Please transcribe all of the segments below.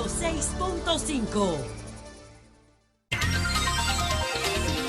106.5.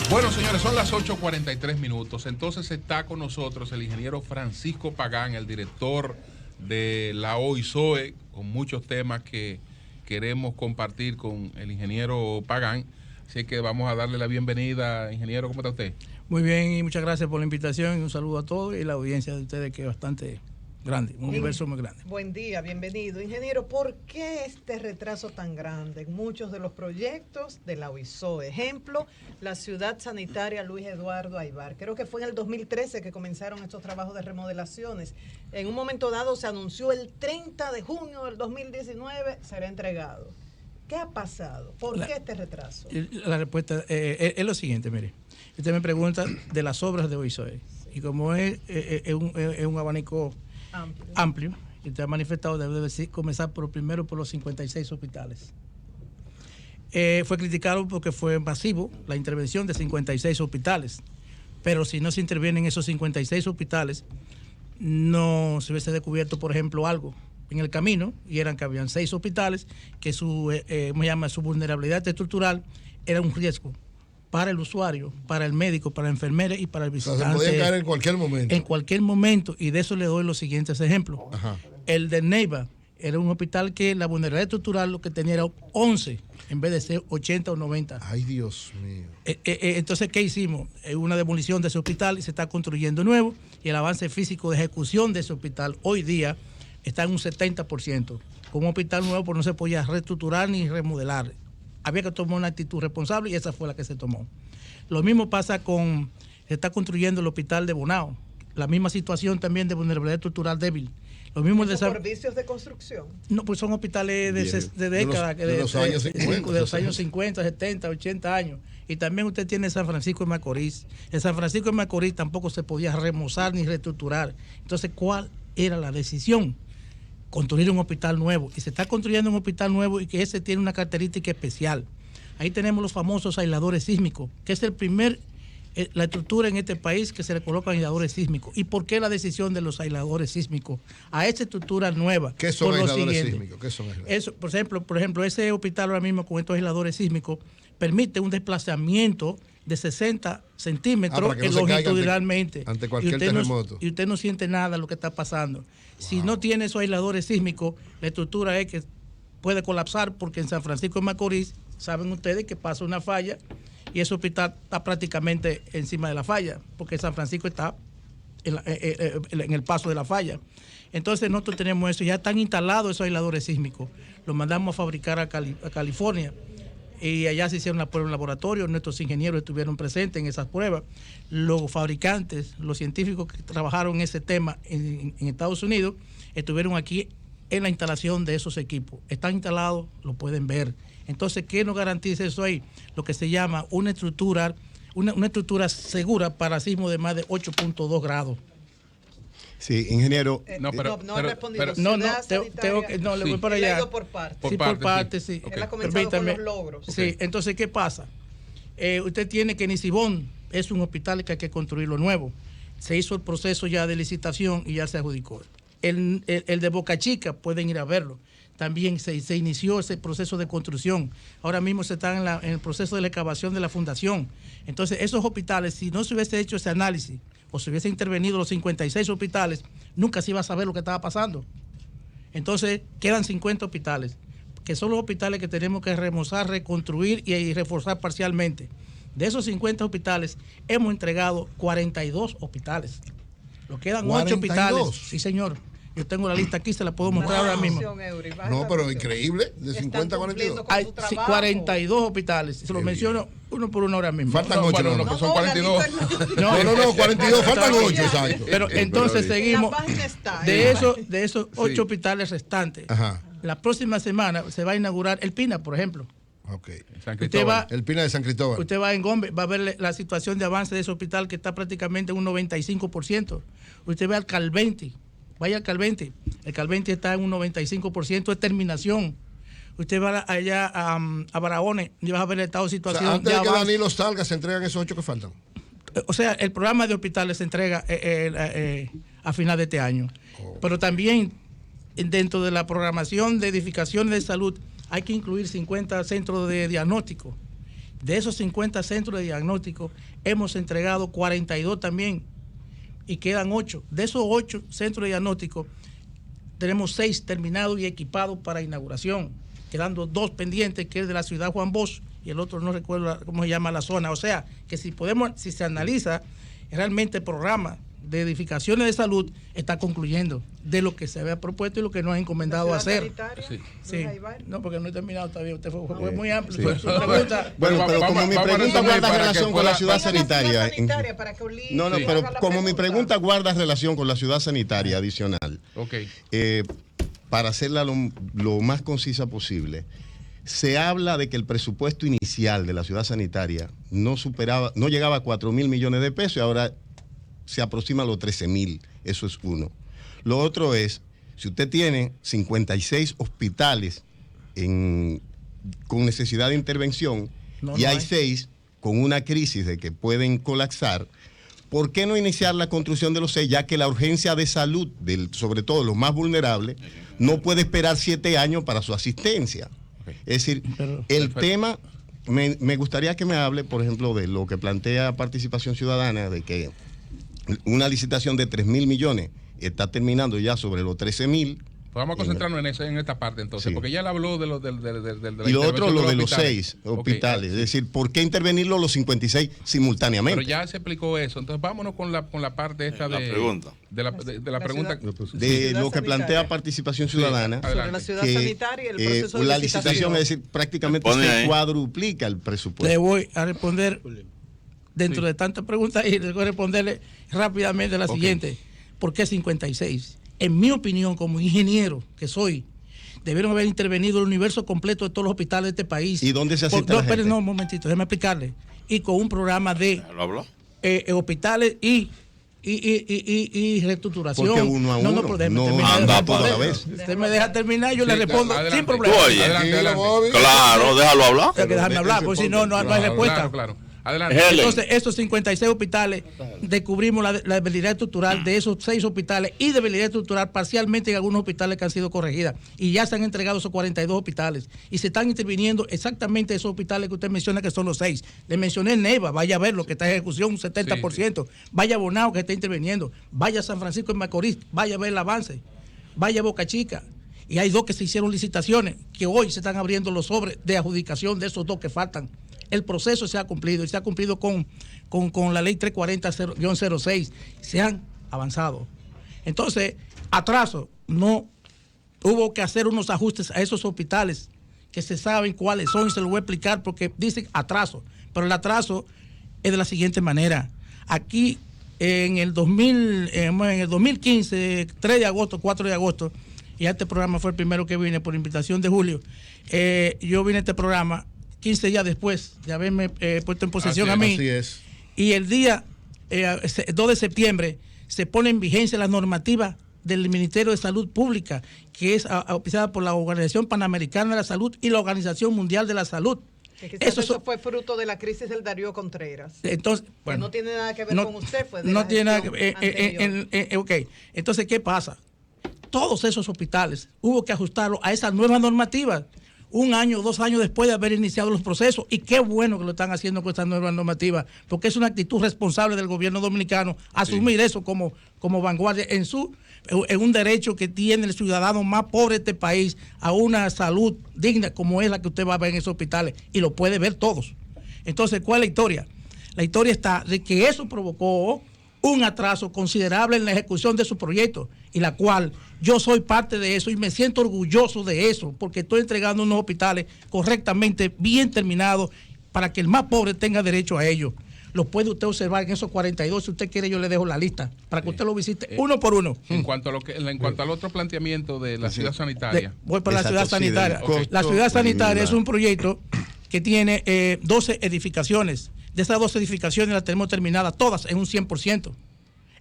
Bueno, señores, son las 8:43 minutos. Entonces está con nosotros el ingeniero Francisco Pagán, el director de la OISOE, con muchos temas que queremos compartir con el ingeniero Pagán. Así que vamos a darle la bienvenida. Ingeniero, ¿cómo está usted? Muy bien, y muchas gracias por la invitación y un saludo a todos y la audiencia de ustedes, que es bastante grande, un universo muy grande. Buen día, bienvenido. Ingeniero, ¿por qué este retraso tan grande en muchos de los proyectos de la OISOE? Ejemplo, la ciudad sanitaria Luis Eduardo Aybar. Creo que fue en el 2013 que comenzaron estos trabajos de remodelaciones. En un momento dado se anunció el 30 de junio del 2019 será entregado. ¿Qué ha pasado? ¿Por qué este retraso? La respuesta es lo siguiente, mire. Usted me pregunta de las obras de OISOE. Sí. Y como es un abanico amplio, y usted ha manifestado, debe comenzar primero por los 56 hospitales. Fue criticado porque fue masivo la intervención de 56 hospitales, pero si no se intervienen esos 56 hospitales, no se hubiese descubierto, por ejemplo, algo en el camino, y eran que habían 6 hospitales que su vulnerabilidad estructural era un riesgo para el usuario, para el médico, para la enfermera y para el visitante. O sea, se podía caer en cualquier momento. En cualquier momento, y de eso le doy los siguientes ejemplos. Ajá. El de Neiva era un hospital que la vulnerabilidad estructural lo que tenía era 11, en vez de ser 80 o 90. Ay, Dios mío. Entonces, ¿qué hicimos? Una demolición de ese hospital y se está construyendo nuevo, y el avance físico de ejecución de ese hospital hoy día está en un 70%. Como un hospital nuevo, pues no se podía reestructurar ni remodelar. Había que tomar una actitud responsable y esa fue la que se tomó. Lo mismo pasa se está construyendo el hospital de Bonao. La misma situación también de vulnerabilidad estructural débil. Lo mismo ¿Por vicios de construcción? No, pues son hospitales de décadas. De los años 50. De los años 50, 70, 80 años. Y también usted tiene San Francisco de Macorís. En San Francisco de Macorís tampoco se podía remozar ni reestructurar. Entonces, ¿cuál era la decisión? Construir un hospital nuevo, y se está construyendo un hospital nuevo y que ese tiene una característica especial. Ahí tenemos los famosos aisladores sísmicos, que es la estructura en este país que se le colocan aisladores sísmicos. ¿Y por qué la decisión de los aisladores sísmicos a esa estructura nueva? ¿Qué son aisladores sísmicos? ¿Qué son aisladores? Eso, por ejemplo, ese hospital ahora mismo con estos aisladores sísmicos permite un desplazamiento de 60 centímetros longitudinalmente. Ante cualquier terremoto. Y usted no siente nada de lo que está pasando. Wow. Si no tiene esos aisladores sísmicos, la estructura es que puede colapsar, porque en San Francisco de Macorís, saben ustedes que pasa una falla y ese hospital está prácticamente encima de la falla, porque San Francisco está en el paso de la falla. Entonces nosotros tenemos eso, ya están instalados esos aisladores sísmicos. Los mandamos a fabricar a California. Y allá se hicieron las pruebas en laboratorio, nuestros ingenieros estuvieron presentes en esas pruebas. Los fabricantes, los científicos que trabajaron en ese tema en Estados Unidos, estuvieron aquí en la instalación de esos equipos. Están instalados, lo pueden ver. Entonces, ¿qué nos garantiza eso ahí? Lo que se llama una estructura segura para sismos de más de 8.2 grados. Sí, ingeniero. No ha respondido. Le voy para allá. Por parte. Por parte, sí. Okay. Él ha comenzado con los logros. Sí, okay. Entonces, ¿qué pasa? Usted tiene que Nisibón es un hospital que hay que construirlo nuevo. Se hizo el proceso ya de licitación y ya se adjudicó. El de Boca Chica, pueden ir a verlo. También se inició ese proceso de construcción. Ahora mismo se está en el proceso de la excavación de la fundación. Entonces, esos hospitales, si no se hubiese hecho ese análisis o se hubiese intervenido los 56 hospitales, nunca se iba a saber lo que estaba pasando. Entonces, quedan 50 hospitales, que son los hospitales que tenemos que remozar, reconstruir y reforzar parcialmente. De esos 50 hospitales, hemos entregado 42 hospitales. Nos quedan 8 hospitales. Sí, señor. Yo tengo la lista aquí, se la puedo mostrar ahora mismo. No, pero increíble, de 50 a 42. Hay 42 hospitales, se los menciono uno por uno ahora mismo. Faltan 8, no, son 42. No, 42, faltan 8, exacto. Pero entonces seguimos, de esos 8 hospitales restantes, la próxima semana se va a inaugurar el PINA, por ejemplo. Okay. El PINA de San Cristóbal. Usted va en Gombe, va a ver la situación de avance de ese hospital que está prácticamente en un 95%. Usted ve al Calventi. Vaya al Calventi. El Calventi está en un 95% de terminación. Usted va allá a Barahona y vas a ver el estado de situación. O sea, antes de que Danilo salga, se entregan esos 8 que faltan. O sea, el programa de hospitales se entrega a final de este año. Pero también dentro de la programación de edificaciones de salud hay que incluir 50 centros de diagnóstico. De esos 50 centros de diagnóstico, hemos entregado 42 también y quedan 8. De esos 8 centros de diagnóstico, tenemos 6 terminados y equipados para inauguración, quedando 2 pendientes, que es de la ciudad Juan Bosch y el otro no recuerdo cómo se llama la zona. O sea, que si se analiza realmente el programa de edificaciones de salud está concluyendo de lo que se había propuesto y lo que nos ha encomendado hacer. Sí. No, porque no he terminado todavía. Usted fue muy amplio. Sí. Bueno, pero como mi pregunta guarda relación con la ciudad sanitaria. No, pero como mi pregunta guarda relación con la ciudad sanitaria adicional. Para hacerla lo más concisa posible. Se habla de que el presupuesto inicial de la ciudad sanitaria no llegaba a 4.000 millones de pesos y ahora se aproxima a los 13.000. Eso es uno. Lo otro es, si usted tiene 56 hospitales con necesidad de intervención y hay 6 con una crisis de que pueden colapsar, ¿por qué no iniciar la construcción de los 6, ya que la urgencia de salud, sobre todo los más vulnerables, no puede esperar 7 años para su asistencia? Es decir, el tema, me gustaría que me hable, por ejemplo, de lo que plantea Participación Ciudadana, de que una licitación de 3.000 millones está terminando ya sobre los 13.000. Pues vamos a concentrarnos en esta parte entonces, sí. Porque ya él habló de la y lo otro, lo de los 6 hospitales. Es decir, ¿por qué intervenirlo los 56 simultáneamente? Pero ya se explicó eso. Entonces vámonos con la parte esta de la pregunta. De lo que plantea Participación Ciudadana. Sí, sobre la ciudad sanitaria y el proceso de la licitación, es decir, prácticamente se cuadruplica el presupuesto. Le voy a responder dentro de tantas preguntas y le voy a responderle rápidamente la siguiente. ¿Por qué 56? En mi opinión, como ingeniero que soy, debieron haber intervenido el universo completo de todos los hospitales de este país. ¿Y dónde se asiste la gente? No, un momentito, déjame explicarle. Y con un programa de hospitales y reestructuración. Porque uno a uno. No anda por la vez. Usted me deja terminar, yo le respondo sin problema. Adelante. Claro, déjalo hablar. Hay que dejarme hablar, porque si no, no hay respuesta. Claro. Adelante. Entonces, estos 56 hospitales, descubrimos la debilidad estructural de esos 6 hospitales y debilidad estructural parcialmente en algunos hospitales que han sido corregidas. Y ya se han entregado esos 42 hospitales. Y se están interviniendo exactamente esos hospitales que usted menciona, que son los 6. Le mencioné Neiva, vaya a ver lo que está en ejecución, un 70%. Sí. Vaya a Bonao, que está interviniendo. Vaya a San Francisco de Macorís, vaya a ver el avance. Vaya a Boca Chica. Y hay 2 que se hicieron licitaciones, que hoy se están abriendo los sobres de adjudicación de esos 2 que faltan. El proceso se ha cumplido y se ha cumplido con la ley 340-06. Se han avanzado. Entonces, atraso, no hubo que hacer unos ajustes a esos hospitales que se saben cuáles son y se lo voy a explicar porque dicen atraso. Pero el atraso es de la siguiente manera. Aquí en el 2015, 3 de agosto, 4 de agosto, y este programa fue el primero que vine por invitación de Julio, yo vine a este programa 15 días después de haberme puesto en posesión a mí. Así es. Y el día 2 de septiembre se pone en vigencia la normativa del Ministerio de Salud Pública, que es auspiciada por la Organización Panamericana de la Salud y la Organización Mundial de la Salud. Eso fue fruto de la crisis del Darío Contreras. Entonces, bueno, que no tiene nada que ver con usted, fue de no tiene nada que ver. Ok, entonces, ¿qué pasa? Todos esos hospitales hubo que ajustarlos a esa nueva normativa. 1 año o 2 años después de haber iniciado los procesos, y qué bueno que lo están haciendo con esta nueva normativa, porque es una actitud responsable del gobierno dominicano asumir eso como vanguardia en un derecho que tiene el ciudadano más pobre de este país a una salud digna como es la que usted va a ver en esos hospitales, y lo puede ver todos. Entonces, ¿cuál es la historia? La historia está de que eso provocó un atraso considerable en la ejecución de su proyecto, y la cual yo soy parte de eso y me siento orgulloso de eso, porque estoy entregando unos hospitales correctamente bien terminados para que el más pobre tenga derecho a ellos. Lo puede usted observar en esos 42, si usted quiere yo le dejo la lista para que usted lo visite uno por uno. En cuanto al otro planteamiento de la ciudad sanitaria. Voy para la ciudad sanitaria. La ciudad sanitaria es un proyecto que tiene 12 edificaciones. De esas 12 edificaciones las tenemos terminadas todas en un 100%.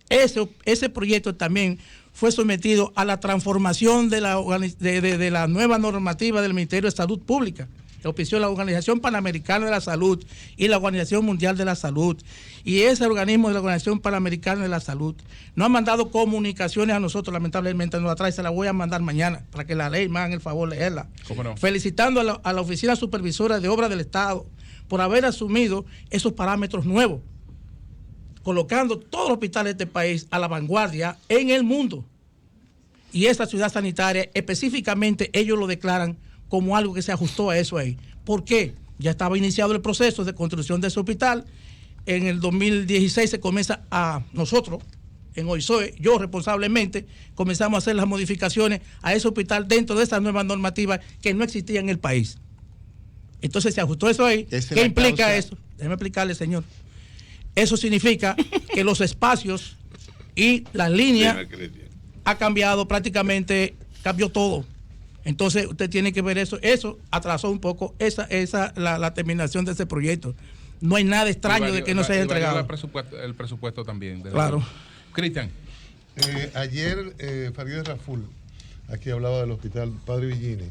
Ese proyecto también fue sometido a la transformación de la nueva normativa del Ministerio de Salud Pública, que auspició la Organización Panamericana de la Salud y la Organización Mundial de la Salud. Y ese organismo de la Organización Panamericana de la Salud no ha mandado comunicaciones a nosotros, lamentablemente nos la trae, se la voy a mandar mañana para que la ley me hagan el favor de leerla. ¿Cómo no? Felicitando a la Oficina Supervisora de Obras del Estado por haber asumido esos parámetros nuevos, colocando todos los hospitales de este país a la vanguardia en el mundo. Y esta ciudad sanitaria, específicamente, ellos lo declaran como algo que se ajustó a eso ahí. ¿Por qué? Ya estaba iniciado el proceso de construcción de ese hospital. En el 2016 se comienza a nosotros, en OISOE, yo responsablemente, comenzamos a hacer las modificaciones a ese hospital dentro de esa nueva normativa que no existía en el país. Entonces se ajustó eso ahí. ¿Qué implica eso? Déjeme explicarle, señor. Eso significa que los espacios y las líneas ha cambiado prácticamente, cambió todo. Entonces usted tiene que ver eso. Eso atrasó un poco la terminación de ese proyecto. No hay nada extraño de que no se haya entregado. El presupuesto también. Claro. Cristian. Ayer Farideh Raful, aquí hablaba del hospital Padre Villini.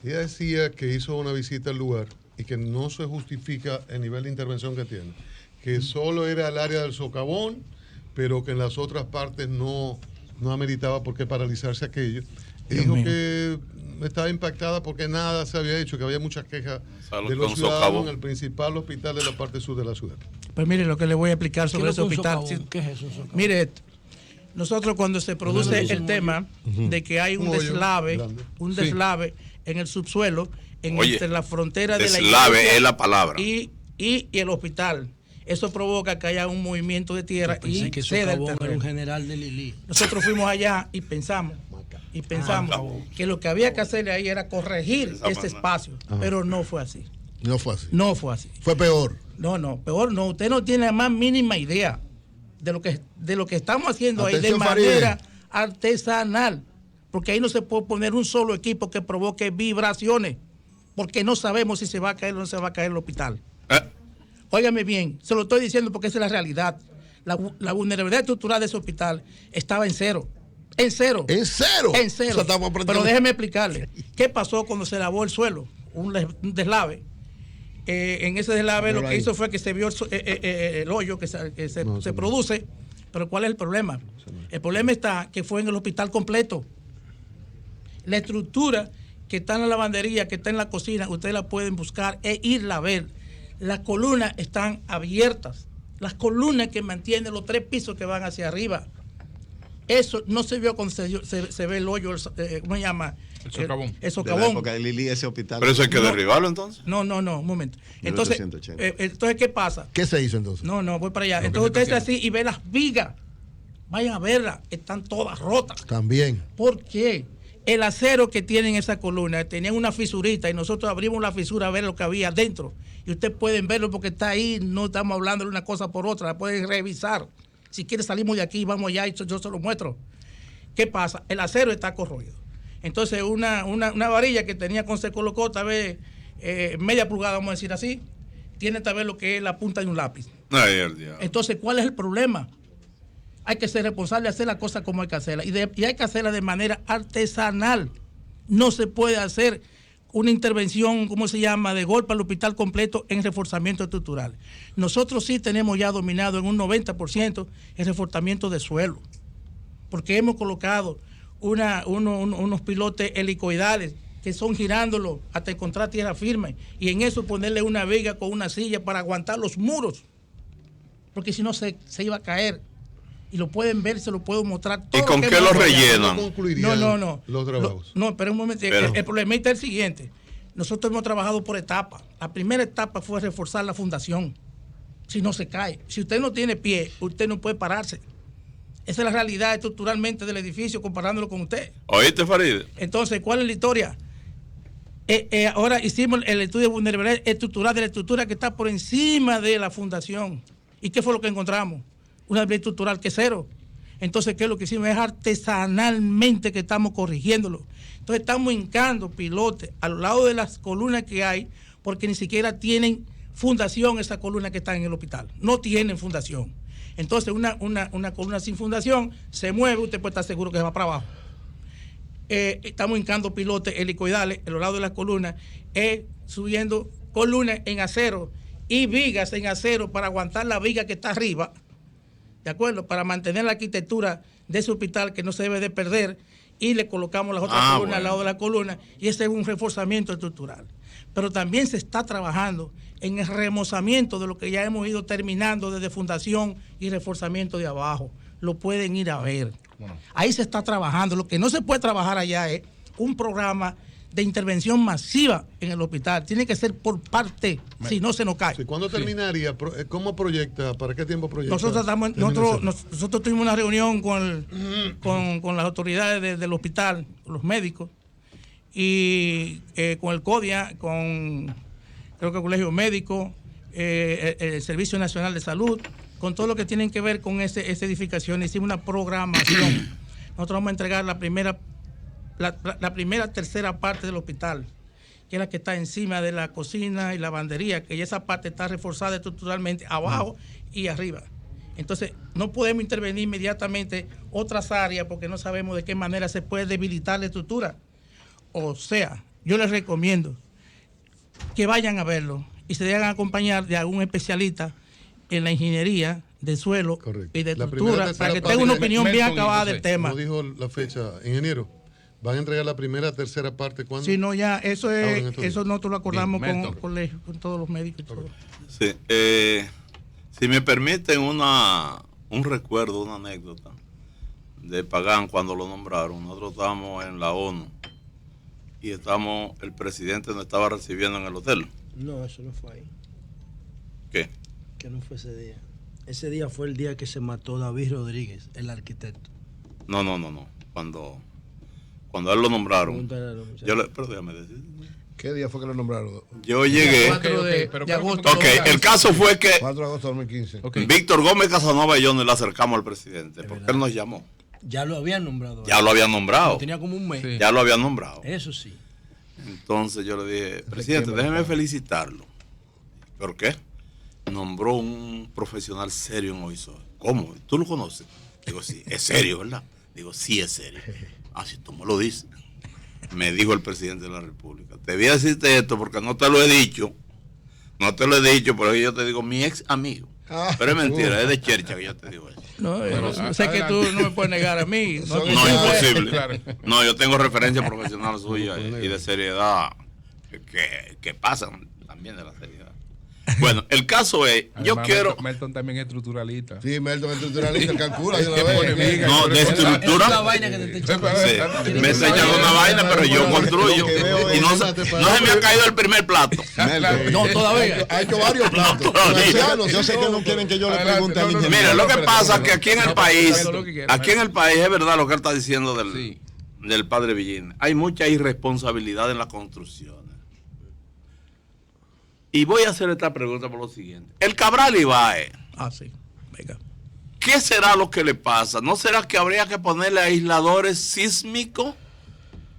Ella decía que hizo una visita al lugar y que no se justifica el nivel de intervención que tiene. Que solo era el área del socavón, pero que en las otras partes no ameritaba por qué paralizarse aquello. Dijo que estaba impactada porque nada se había hecho, que había muchas quejas de los ciudadanos en el principal hospital de la parte sur de la ciudad. Pues mire lo que le voy a explicar sobre ese hospital. ¿Qué es eso? Mire, nosotros cuando se produce el tema de que hay un deslave en el subsuelo, entre la frontera de la deslave es la palabra. Y el hospital. Eso provoca que haya un movimiento de tierra y que ceda el era terreno. un general de Lili. Nosotros fuimos allá y pensamos que lo que había que hacerle ahí era corregir ese espacio, pero no fue así. No fue así. No fue así. Fue peor. No, peor no. Usted no tiene la más mínima idea de lo que estamos haciendo ahí de manera artesanal, porque ahí no se puede poner un solo equipo que provoque vibraciones, porque no sabemos si se va a caer o no se va a caer el hospital. Óigame bien, se lo estoy diciendo porque esa es la realidad. La vulnerabilidad estructural de ese hospital estaba en cero. ¿En cero? ¿En cero? En cero. Pero déjeme explicarle. ¿Qué pasó cuando se lavó el suelo? Un deslave. En ese deslave lo que hizo fue que se vio el hoyo que se produce. Pero ¿cuál es el problema? El problema está que fue en el hospital completo. La estructura que está en la lavandería, que está en la cocina, ustedes la pueden buscar e irla a ver. Las columnas están abiertas. Las columnas que mantienen los 3 pisos que van hacia arriba. Eso no se vio cuando se ve el hoyo, ¿cómo se llama? El socavón. El socavón. De la época de Lili, ese hospital. Pero eso hay que derribarlo entonces. No, un momento. Entonces, ¿qué pasa? ¿Qué se hizo entonces? No, voy para allá. Entonces usted está así y ve las vigas. Vayan a verlas, están todas rotas. También. ¿Por qué? El acero que tienen esa columna tenía una fisurita y nosotros abrimos la fisura a ver lo que había dentro. Y ustedes pueden verlo porque está ahí, no estamos hablando de una cosa por otra, la pueden revisar. Si quieren salimos de aquí, vamos allá y yo se lo muestro. ¿Qué pasa? El acero está corroído. Entonces una varilla que tenía con se colocó tal vez media pulgada, vamos a decir así, tiene tal vez lo que es la punta de un lápiz. Entonces, ¿cuál es el problema? Hay que ser responsable, hacer las cosas como hay que hacerlas. Y hay que hacerlas de manera artesanal. No se puede hacer una intervención, ¿cómo se llama?, de golpe al hospital completo en reforzamiento estructural. Nosotros sí tenemos ya dominado en un 90% el reforzamiento de suelo, porque hemos colocado unos pilotes helicoidales que son girándolo hasta encontrar tierra firme, y en eso ponerle una viga con una silla para aguantar los muros, porque si no se iba a caer. Y lo pueden ver, se lo puedo mostrar. ¿Y con qué lo rellenan? No. Los trabajos. No, pero un momento. El problema es el siguiente. Nosotros hemos trabajado por etapas. La primera etapa fue reforzar la fundación. Si no se cae. Si usted no tiene pie, usted no puede pararse. Esa es la realidad estructuralmente del edificio comparándolo con usted. ¿Oíste, Farideh? Entonces, ¿cuál es la historia? Ahora hicimos el estudio de vulnerabilidad estructural de la estructura que está por encima de la fundación. ¿Y qué fue lo que encontramos? Una debilidad estructural que es cero. Entonces, ¿qué es lo que hicimos? Es artesanalmente que estamos corrigiéndolo. Entonces, estamos hincando pilotes a lo lado de las columnas que hay, porque ni siquiera tienen fundación esas columnas que están en el hospital. No tienen fundación. Entonces, una columna sin fundación se mueve, usted puede estar seguro que se va para abajo. estamos hincando pilotes helicoidales en los lados de las columnas, subiendo columnas en acero y vigas en acero para aguantar la viga que está arriba, ¿de acuerdo? Para mantener la arquitectura de ese hospital que no se debe de perder, y le colocamos las otras columnas al lado de la columna, y ese es un reforzamiento estructural. Pero también se está trabajando en el remozamiento de lo que ya hemos ido terminando desde fundación y reforzamiento de abajo. Lo pueden ir a ver. Bueno. Ahí se está trabajando. Lo que no se puede trabajar allá es un programa de intervención masiva en el hospital. Tiene que ser por parte, si no se nos cae. Sí, ¿cuándo terminaría? ¿Cómo proyecta? ¿Para qué tiempo proyecta? Nosotros tuvimos una reunión con las autoridades del hospital, los médicos, y con el CODIA, creo que el Colegio Médico, el Servicio Nacional de Salud, con todo lo que tienen que ver con esa edificación. Hicimos una programación. Nosotros vamos a entregar la primera tercera parte del hospital, que es la que está encima de la cocina y la lavandería, que ya esa parte está reforzada estructuralmente abajo y arriba. Entonces, no podemos intervenir inmediatamente otras áreas porque no sabemos de qué manera se puede debilitar la estructura. O sea, yo les recomiendo que vayan a verlo y se dejan acompañar de algún especialista en la ingeniería de suelo y de estructura para que tenga una opinión bien acabada del tema. ¿No dijo la fecha, ingeniero? ¿Van a entregar la primera, tercera parte cuándo? Sí, no, ya, eso nosotros lo acordamos con todos los médicos y todo. Sí, si me permiten un recuerdo, una anécdota de Pagán cuando lo nombraron. Nosotros estábamos en la ONU y el presidente nos estaba recibiendo en el hotel. No, eso no fue ahí. ¿Qué? Que no fue ese día. Ese día fue el día que se mató David Rodríguez, el arquitecto. No. Cuando a él lo nombraron. Pero déjame decir. ¿Qué día fue que lo nombraron? Yo llegué. 4 de agosto. El caso fue que 4 de agosto de 2015. Víctor Gómez Casanova y yo nos le acercamos al presidente porque él nos llamó. Ya lo habían nombrado. Ya lo habían nombrado. Tenía como un mes. Sí. Ya lo habían nombrado. Eso sí. Entonces yo le dije, presidente, déjeme felicitarlo. ¿Por qué? Nombró un profesional serio en OISOE. ¿Cómo? ¿Tú lo conoces? Digo, sí, es serio, ¿verdad? Digo, sí, es serio. Ah, si tú me lo dices. Me dijo el presidente de la República. Te voy a decirte esto porque no te lo he dicho. No te lo he dicho, pero yo te digo mi ex amigo. Pero es mentira, es de Chercha que yo te digo eso. No, sé que tú no me puedes negar a mí. No, imposible. No, yo tengo referencia profesional suya y de seriedad que pasan también de la seriedad. Bueno, el caso es, yo quiero... Melton también es estructuralista. Sí, Melton es estructuralista, calcula. No, de estructura. Me está echando una vaina, pero yo construyo. Y no se me ha caído el primer plato. No, todavía. Ha hecho varios platos. Yo sé que no quieren que yo le pregunte al ingeniero. Mira, lo que pasa es que aquí en el país es verdad lo que él está diciendo del padre Villini. Hay mucha irresponsabilidad en la construcción. Y voy a hacer esta pregunta por lo siguiente. El Cabral Ibáez. Sí. Venga. ¿Qué será lo que le pasa? ¿No será que habría que ponerle aisladores sísmicos?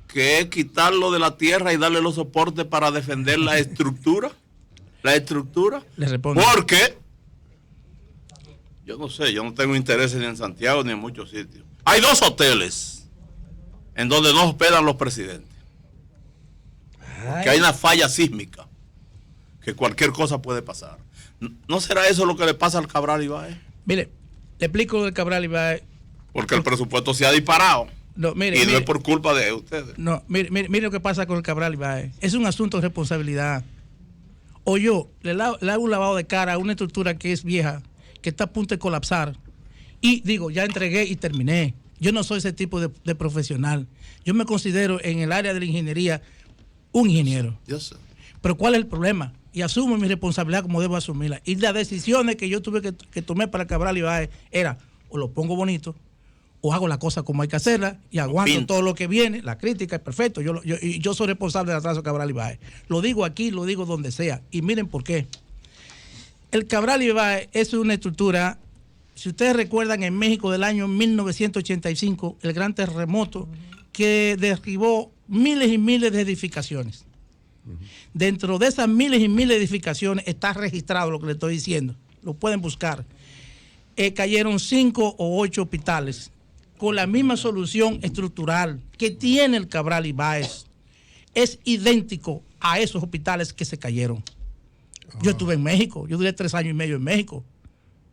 Que es quitarlo de la tierra y darle los soportes para defender la estructura. La estructura. Le respondo. Porque yo no sé, yo no tengo interés ni en Santiago ni en muchos sitios. Hay 2 hoteles en donde no hospedan los presidentes. Que hay una falla sísmica. Que cualquier cosa puede pasar. ¿No será eso lo que le pasa al Cabral Ibáez? Mire, le explico lo del Cabral Ibáez. Porque el presupuesto se ha disparado. No, mire, y no es por culpa de ustedes. No, mire lo que pasa con el Cabral Ibáez. Es un asunto de responsabilidad. O yo le hago un lavado de cara a una estructura que es vieja, que está a punto de colapsar. Y digo, ya entregué y terminé. Yo no soy ese tipo de profesional. Yo me considero en el área de la ingeniería un ingeniero. Yo sé. Pero ¿cuál es el problema? Y asumo mi responsabilidad como debo asumirla. Y las decisiones que yo tuve que tomar para Cabral Ibáez era, o lo pongo bonito, o hago la cosa como hay que hacerla, y aguanto todo lo que viene. La crítica es perfecto. Yo soy responsable del atraso de Cabral Ibáez. Lo digo aquí, lo digo donde sea. Y miren por qué. El Cabral Ibáez es una estructura, si ustedes recuerdan, en México del año 1985, el gran terremoto que derribó miles y miles de edificaciones. Dentro de esas miles y miles de edificaciones está registrado lo que le estoy diciendo. Lo pueden buscar. Cayeron 5 o 8 hospitales con la misma solución estructural que tiene el Cabral Ibáez. Es idéntico a esos hospitales que se cayeron. Yo estuve en México, yo duré 3 años y medio en México.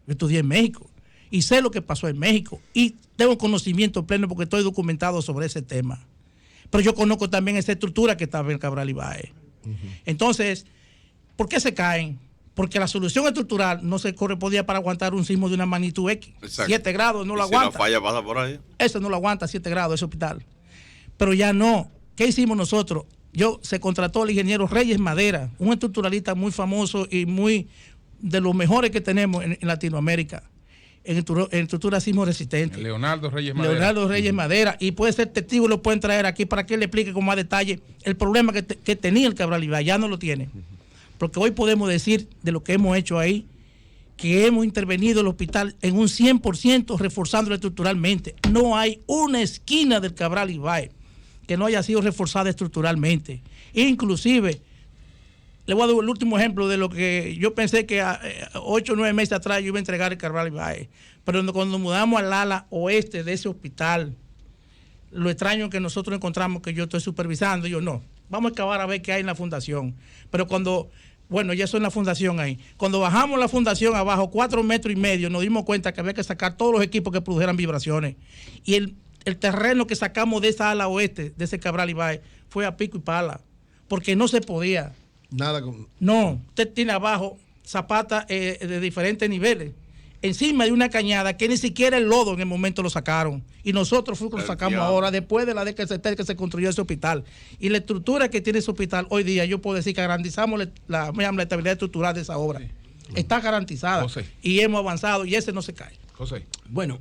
Yo estudié en México y sé lo que pasó en México y tengo conocimiento pleno porque estoy documentado sobre ese tema. Pero yo conozco también esa estructura que estaba en Cabral Ibáez. Entonces, ¿por qué se caen? Porque la solución estructural no se correspondía para aguantar un sismo de una magnitud X. Exacto. 7 grados no lo aguanta. Si la falla pasa por ahí. Eso no lo aguanta 7 grados ese hospital. Pero ya no. ¿Qué hicimos nosotros? Se contrató al ingeniero Reyes Madera, un estructuralista muy famoso y muy de los mejores que tenemos en Latinoamérica, en estructura sismo resistente. Leonardo Reyes Madera. Leonardo Reyes Madera, y puede ser testigo y lo pueden traer aquí para que él le explique con más detalle el problema que tenía el Cabral Ibáez. Ya no lo tiene. Porque hoy podemos decir de lo que hemos hecho ahí, que hemos intervenido el hospital en un 100% reforzándolo estructuralmente. No hay una esquina del Cabral Ibáez que no haya sido reforzada estructuralmente. Inclusive, le voy a dar el último ejemplo de lo que yo pensé que 8 o 9 meses atrás yo iba a entregar el Cabral Ibáez. Pero cuando mudamos al ala oeste de ese hospital, lo extraño que nosotros encontramos que yo estoy supervisando, yo no, vamos a acabar a ver qué hay en la fundación. Pero ya eso en la fundación ahí. Cuando bajamos la fundación abajo, 4,5 metros, nos dimos cuenta que había que sacar todos los equipos que produjeran vibraciones. Y el terreno que sacamos de esa ala oeste, de ese Cabral Ibáez, fue a pico y pala, porque no se podía. Nada No, usted tiene abajo zapatas de diferentes niveles, encima de una cañada que ni siquiera el lodo en el momento lo sacaron. Y nosotros fuimos lo sacamos ahora, después de la década que se construyó ese hospital. Y la estructura que tiene ese hospital hoy día, yo puedo decir que garantizamos la estabilidad estructural de esa obra. Sí. Está garantizada. José. Y hemos avanzado y ese no se cae. José. Bueno,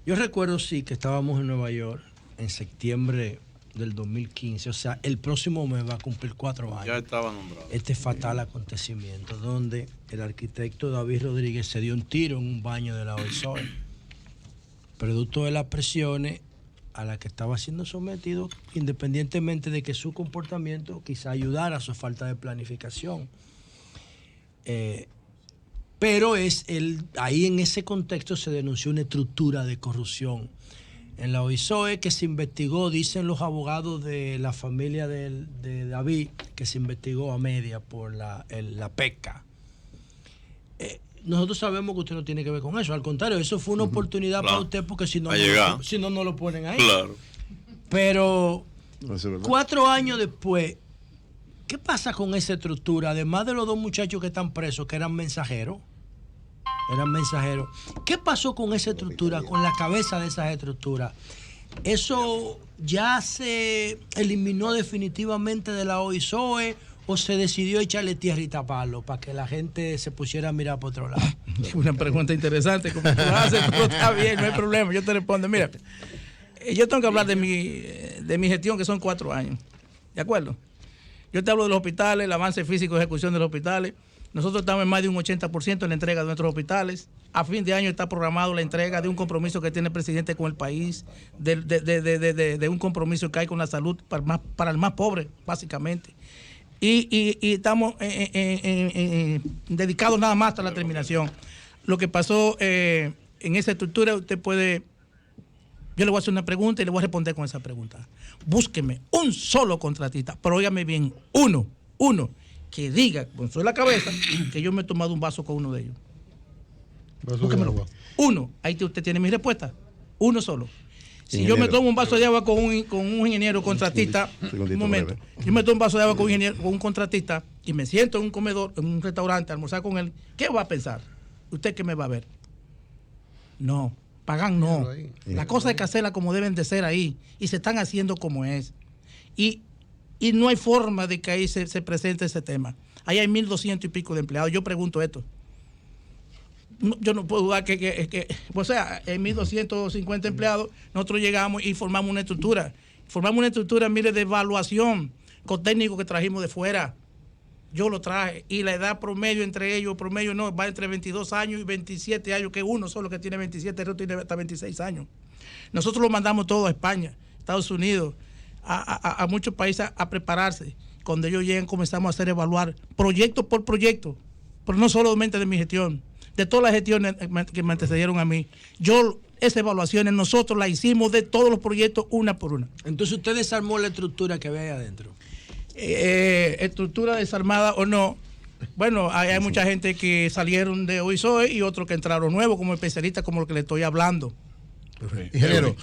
yo recuerdo sí que estábamos en Nueva York en septiembre del 2015, o sea, el próximo mes va a cumplir 4 años. Ya estaba nombrado. Este fatal acontecimiento donde el arquitecto David Rodríguez se dio un tiro en un baño de la OISOE, producto de las presiones a las que estaba siendo sometido, independientemente de que su comportamiento quizá ayudara a su falta de planificación. Pero ahí en ese contexto se denunció una estructura de corrupción en la OISOE que se investigó, dicen los abogados de la familia de David, que se investigó a media por la PECA. Nosotros sabemos que usted no tiene que ver con eso, al contrario, eso fue una oportunidad para usted, porque si no lo ponen ahí. Claro. Pero 4 años después, ¿qué pasa con esa estructura? Además de los 2 muchachos que están presos, que eran mensajeros. ¿Qué pasó con esa estructura, con la cabeza de esas estructuras? ¿Eso ya se eliminó definitivamente de la OISOE o se decidió echarle tierra y taparlo para que la gente se pusiera a mirar por otro lado? Una pregunta interesante, como tú haces, pero está bien, no hay problema, yo te respondo. Mira, yo tengo que hablar de mi gestión, que son 4 años, ¿de acuerdo? Yo te hablo de los hospitales, el avance físico de ejecución de los hospitales. Nosotros estamos en más de un 80% en la entrega de nuestros hospitales. A fin de año está programado la entrega de un compromiso que tiene el presidente con el país, de un compromiso que hay con la salud para el más pobre, básicamente. Y estamos dedicados nada más hasta la terminación. Lo que pasó en esa estructura, yo le voy a hacer una pregunta y le voy a responder con esa pregunta. Búsqueme un solo contratista, pero óigame bien, uno, que diga con su la cabeza que yo me he tomado un vaso con uno de ellos. Búsquemelo. Uno, ahí usted tiene mi respuesta. Uno solo. Si yo me tomo un vaso de agua con un ingeniero contratista, un momento, yo me tomo un vaso de agua con un contratista y me siento en un comedor, en un restaurante, a almorzar con él, ¿qué va a pensar? ¿Usted qué me va a ver? No, pagan no. La cosa hay que hacerla como deben de ser ahí y se están haciendo como es. Y no hay forma de que ahí se presente ese tema. Ahí hay 1,200 y pico de empleados. Yo pregunto esto. Yo no puedo dudar o sea, en 1,250 empleados, nosotros llegamos y formamos una estructura. Mire, de evaluación con técnicos que trajimos de fuera. Yo lo traje. Y la edad promedio entre ellos, va entre 22 años y 27 años, que uno solo que tiene 27, el otro tiene hasta 26 años. Nosotros lo mandamos todo a España, Estados Unidos, a muchos países a prepararse. Cuando ellos llegan comenzamos a evaluar proyecto por proyecto, pero no solamente de mi gestión, de todas las gestiones que me antecedieron a mí. Yo esas evaluaciones nosotros las hicimos de todos los proyectos una por una. Entonces usted desarmó la estructura que había ahí adentro. Estructura desarmada o no. Bueno, hay mucha gente que salieron de OISOE y otros que entraron nuevos como especialistas, como lo que le estoy hablando. Ingeniero,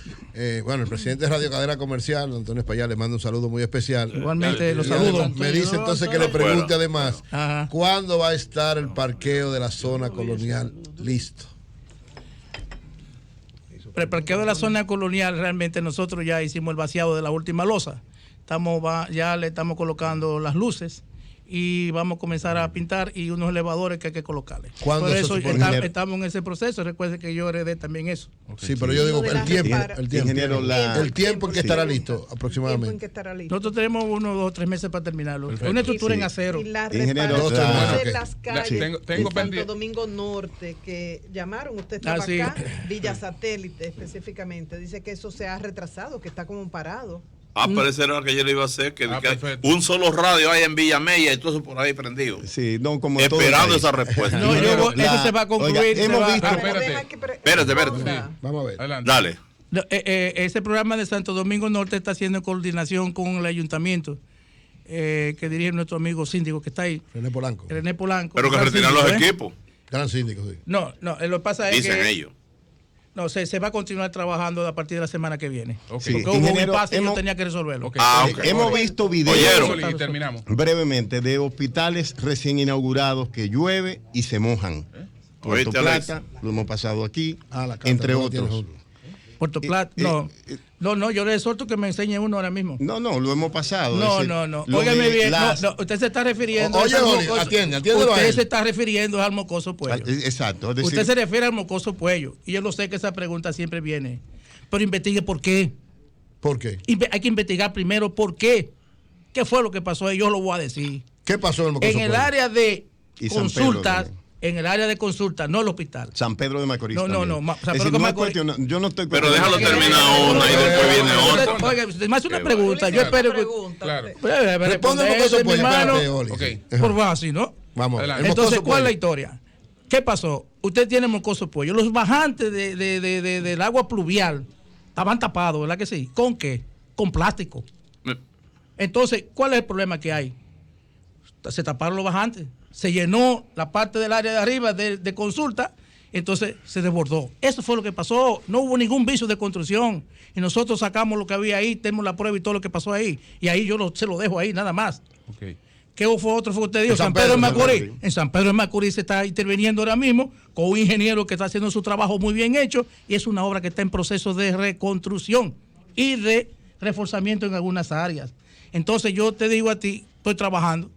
bueno, el presidente de Radio Cadena Comercial, Antonio Espaillat, le manda un saludo muy especial. Igualmente, los saludo. Me dice entonces que le pregunte además, ¿cuándo va a estar el parqueo de la zona colonial listo? El parqueo de la zona colonial, realmente nosotros ya hicimos el vaciado de la última losa. Ya le estamos colocando las luces y vamos a comenzar a pintar y unos elevadores que hay que colocarle. Por eso estamos en ese proceso. Recuerden que yo heredé también eso. Okay. Sí, pero yo digo el tiempo en que estará listo aproximadamente. Nosotros tenemos 1, 2, 3 meses para terminarlo. Es una estructura en acero. Y la reparación de las calles de Santo Domingo Norte que llamaron, usted estaba acá, Villa Satélite específicamente, dice que eso se ha retrasado, que está como parado. Pero ese era lo que yo le iba a hacer, que un solo radio hay en Villa Mella y todo eso por ahí prendido. Sí, no, como esperando esa respuesta. No, eso se va a concluir. Oiga, hemos visto. Espérate. Vamos a ver. Adelante. Dale. Ese programa de Santo Domingo Norte está haciendo coordinación con el ayuntamiento que dirige nuestro amigo síndico que está ahí. René Polanco. Pero que retiran los equipos. Gran síndico, sí. No, lo que pasa es Dicen que ellos. No, se va a continuar trabajando a partir de la semana que viene. Okay. Porque hubo un impasse y yo tenía que resolverlo. Okay. Hemos visto videos y terminamos brevemente de hospitales recién inaugurados que llueve y se mojan. Puerto Plata, lo hemos pasado aquí, entre otros. Puerto Plata, no, yo le exhorto que me enseñe uno ahora mismo. No, lo hemos pasado. No. Óigame bien, usted se está refiriendo atiende. Usted se está refiriendo al mocoso Puello. Exacto. Usted se refiere al mocoso Puello. Y yo lo sé que esa pregunta siempre viene. Pero investigue por qué. ¿Por qué? Hay que investigar primero por qué. ¿Qué fue lo que pasó ahí? Yo lo voy a decir. ¿Qué pasó en el mocoso Puello? En el área de consultas. En el área de consulta, no el hospital. San Pedro de Macorís. No. Yo no estoy. Pero déjalo terminar una y después viene otra. Oiga, usted me hace una pregunta. Yo espero que. Claro. Responde mi hermano. Por base, ¿no? Vamos. Entonces, ¿cuál es la historia? ¿Qué pasó? Usted tiene mocoso Puello. Los bajantes del agua pluvial estaban tapados, ¿verdad que sí? ¿Con qué? Con plástico. Entonces, ¿cuál es el problema que hay? Se taparon los bajantes. Se llenó la parte del área de arriba de consulta, entonces se desbordó. Eso fue lo que pasó. No hubo ningún vicio de construcción. Y nosotros sacamos lo que había ahí, tenemos la prueba y todo lo que pasó ahí. Y ahí yo se lo dejo ahí, nada más. Okay. ¿Qué fue otro? Fue usted dijo, San Pedro de Macorís. En San Pedro de Macorís se está interviniendo ahora mismo con un ingeniero que está haciendo su trabajo muy bien hecho y es una obra que está en proceso de reconstrucción y de reforzamiento en algunas áreas. Entonces yo te digo a ti, estoy trabajando.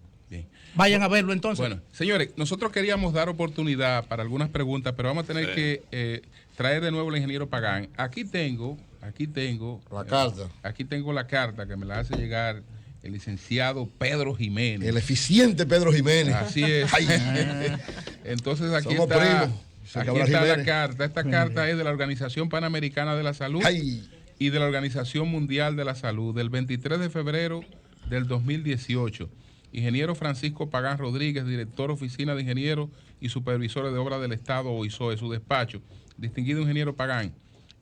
Vayan a verlo entonces. Bueno, señores, nosotros queríamos dar oportunidad para algunas preguntas, pero vamos a tener que traer de nuevo al ingeniero Pagán. Aquí tengo la carta. Aquí tengo la carta que me la hace llegar el licenciado Pedro Jiménez. El eficiente Pedro Jiménez. Así es. Entonces aquí está la carta. Esta carta es de la Organización Panamericana de la Salud y de la Organización Mundial de la Salud del 23 de febrero del 2018. Ingeniero Francisco Pagán Rodríguez, director Oficina de Ingenieros y Supervisores de Obras del Estado, OISOE, su despacho. Distinguido ingeniero Pagán,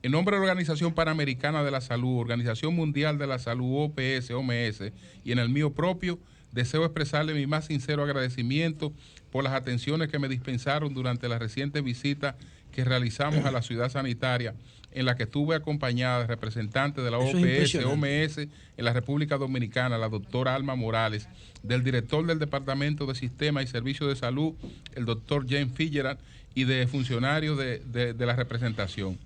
en nombre de la Organización Panamericana de la Salud, Organización Mundial de la Salud, OMS, y en el mío propio, deseo expresarle mi más sincero agradecimiento por las atenciones que me dispensaron durante la reciente visita que realizamos a la ciudad sanitaria, en la que estuve acompañada de representantes de la OMS en la República Dominicana, la doctora Alma Morales, del director del Departamento de Sistema y Servicios de Salud, el doctor James Fitzgerald, y de funcionarios de la representación.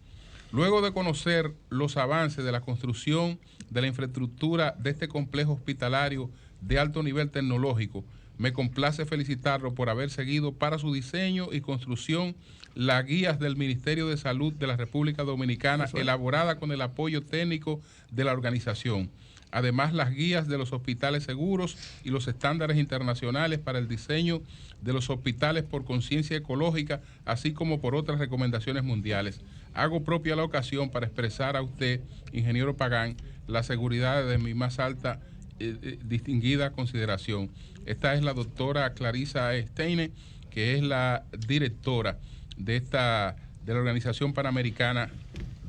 Luego de conocer los avances de la construcción de la infraestructura de este complejo hospitalario de alto nivel tecnológico, me complace felicitarlo por haber seguido para su diseño y construcción las guías del Ministerio de Salud de la República Dominicana, elaborada con el apoyo técnico de la organización. Además, las guías de los hospitales seguros y los estándares internacionales para el diseño de los hospitales por conciencia ecológica, así como por otras recomendaciones mundiales. Hago propia la ocasión para expresar a usted, ingeniero Pagán, la seguridad de mi más alta distinguida consideración. Esta es la doctora Clarisa Steine, que es la directora de la Organización Panamericana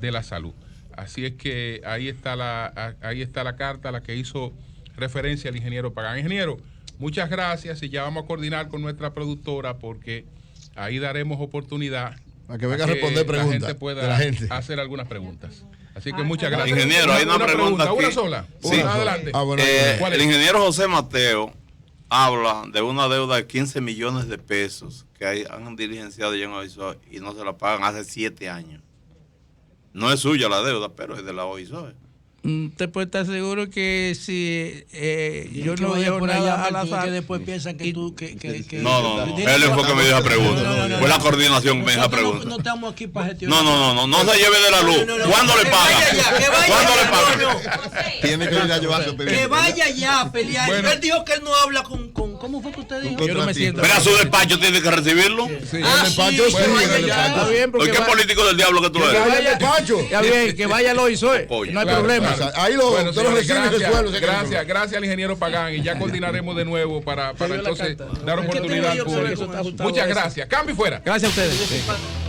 de la Salud. Así es que ahí está la carta a la que hizo referencia el ingeniero Pagán. Ingeniero, muchas gracias y ya vamos a coordinar con nuestra productora porque ahí daremos oportunidad para que venga a responder preguntas. La gente pueda hacer algunas preguntas. Así que muchas gracias. Ingeniero, hay una pregunta aquí. Una sola. Sí. Adelante. Bueno, el ingeniero José Mateo habla de una deuda de 15 millones de pesos que han diligenciado ya en OISOE y no se la pagan hace 7 años. No es suya la deuda, pero es de la OISOE. Usted puede estar seguro que si yo no dejo nada al azar, que después piensan que tú no, él fue que me dio esa pregunta. Fue la coordinación que me dio esa pregunta. No estamos aquí para gestionar. No se lleve de la luz. ¿Cuándo le paga? ¿Cuándo le paga? Tiene que ir a llevar su pedido. Que vaya ya a pelear. Él dijo que él no habla con ¿cómo fue que usted dijo? Yo no me siento. Pero a su despacho tiene que recibirlo. Sí, el despacho sí. ¿Qué político del diablo que tú eres? Que vaya al despacho. Ya bien, que vaya lo hizo. No hay problema. Ahí lo gracias al ingeniero Pagán y ya coordinaremos de nuevo para entonces dar oportunidad al público. Muchas gracias. Cambio y fuera. Gracias a ustedes.